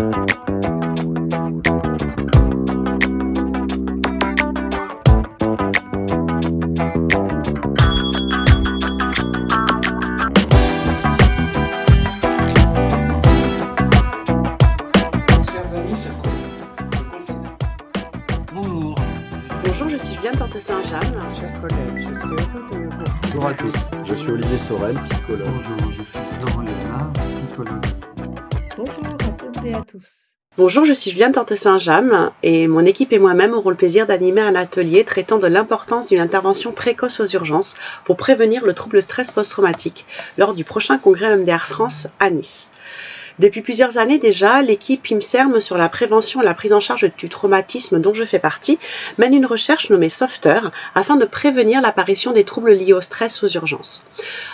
Chers amis, chers collègues, le conseil Bonjour. Bonjour, je suis Juliane Porte-Saint-Jeanne. Chers collègues, je suis heureux de vous retrouver. Bonjour à tous, je suis Olivier Sorel, psychologue. Bonjour, je suis Florent Léonard, psychologue. Bonjour à toutes et à tous. Bonjour, je suis Juliane Porte-Saint-Jeanne et mon équipe et moi-même aurons le plaisir d'animer un atelier traitant de l'importance d'une intervention précoce aux urgences pour prévenir le trouble stress post-traumatique lors du prochain congrès MDR France à Nice. Depuis plusieurs années déjà, l'équipe IMSERM sur la prévention et la prise en charge du traumatisme dont je fais partie mène une recherche nommée SOFTER afin de prévenir l'apparition des troubles liés au stress aux urgences.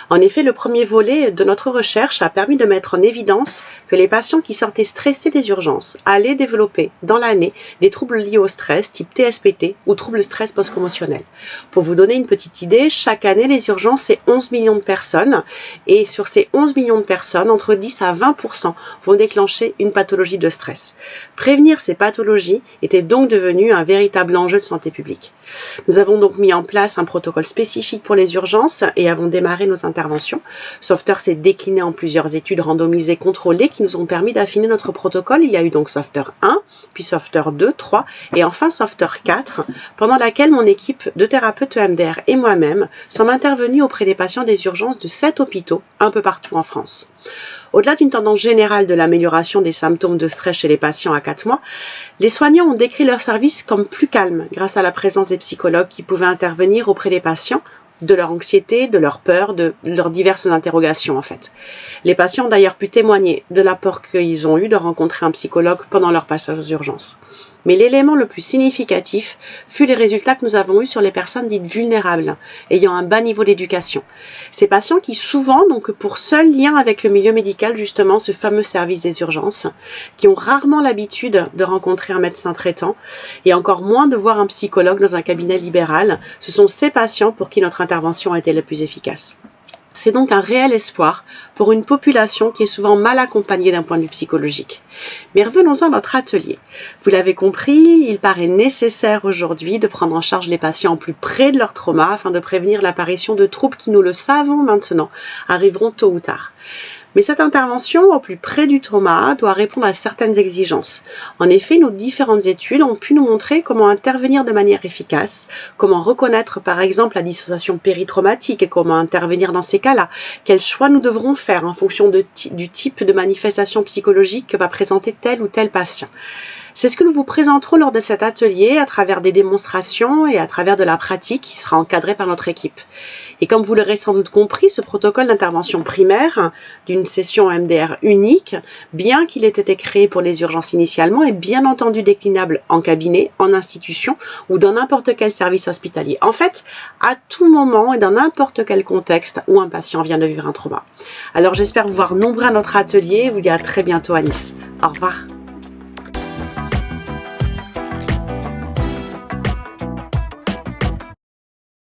En effet, le premier volet de notre recherche a permis de mettre en évidence que les patients qui sortaient stressés des urgences allaient développer dans l'année des troubles liés au stress type TSPT ou troubles stress post-commotionnel. Pour vous donner une petite idée, chaque année les urgences c'est 11 millions de personnes et sur ces 11 millions de personnes, entre 10 à 20% vont déclencher une pathologie de stress. Prévenir ces pathologies était donc devenu un véritable enjeu de santé publique. Nous avons donc mis en place un protocole spécifique pour les urgences et avons démarré nos interventions. SOFTER s'est décliné en plusieurs études randomisées contrôlées qui nous ont permis d'affiner notre protocole. Il y a eu donc SOFTER 1, puis SOFTER 2, 3 et enfin SOFTER 4, pendant laquelle mon équipe de thérapeutes EMDR et moi-même sommes intervenus auprès des patients des urgences de 7 hôpitaux un peu partout en France. Au-delà d'une tendance générale de l'amélioration des symptômes de stress chez les patients à 4 mois, les soignants ont décrit leur service comme plus calme grâce à la présence des psychologues qui pouvaient intervenir auprès des patients de leur anxiété, de leur peur, de leurs diverses interrogations en fait. Les patients ont d'ailleurs pu témoigner de l'apport qu'ils ont eu de rencontrer un psychologue pendant leur passage aux urgences. Mais l'élément le plus significatif fut les résultats que nous avons eus sur les personnes dites vulnérables, ayant un bas niveau d'éducation. Ces patients qui souvent n'ont que pour seul lien avec le milieu médical justement ce fameux service des urgences, qui ont rarement l'habitude de rencontrer un médecin traitant et encore moins de voir un psychologue dans un cabinet libéral, ce sont ces patients pour qui notre intervention a été la plus efficace. C'est donc un réel espoir pour une population qui est souvent mal accompagnée d'un point de vue psychologique. Mais revenons-en à notre atelier. Vous l'avez compris, il paraît nécessaire aujourd'hui de prendre en charge les patients plus près de leur trauma afin de prévenir l'apparition de troubles qui, nous le savons maintenant, arriveront tôt ou tard. Mais cette intervention au plus près du trauma doit répondre à certaines exigences. En effet, nos différentes études ont pu nous montrer comment intervenir de manière efficace, comment reconnaître par exemple la dissociation péritraumatique et comment intervenir dans ces cas-là, quels choix nous devrons faire en fonction du type de manifestation psychologique que va présenter tel ou tel patient. C'est ce que nous vous présenterons lors de cet atelier à travers des démonstrations et à travers de la pratique qui sera encadrée par notre équipe. Et comme vous l'aurez sans doute compris, ce protocole d'intervention primaire d'une session MDR unique, bien qu'il ait été créé pour les urgences initialement, est bien entendu déclinable en cabinet, en institution ou dans n'importe quel service hospitalier. En fait, à tout moment et dans n'importe quel contexte où un patient vient de vivre un trauma. Alors j'espère vous voir nombreux à notre atelier et vous dire à très bientôt à Nice. Au revoir.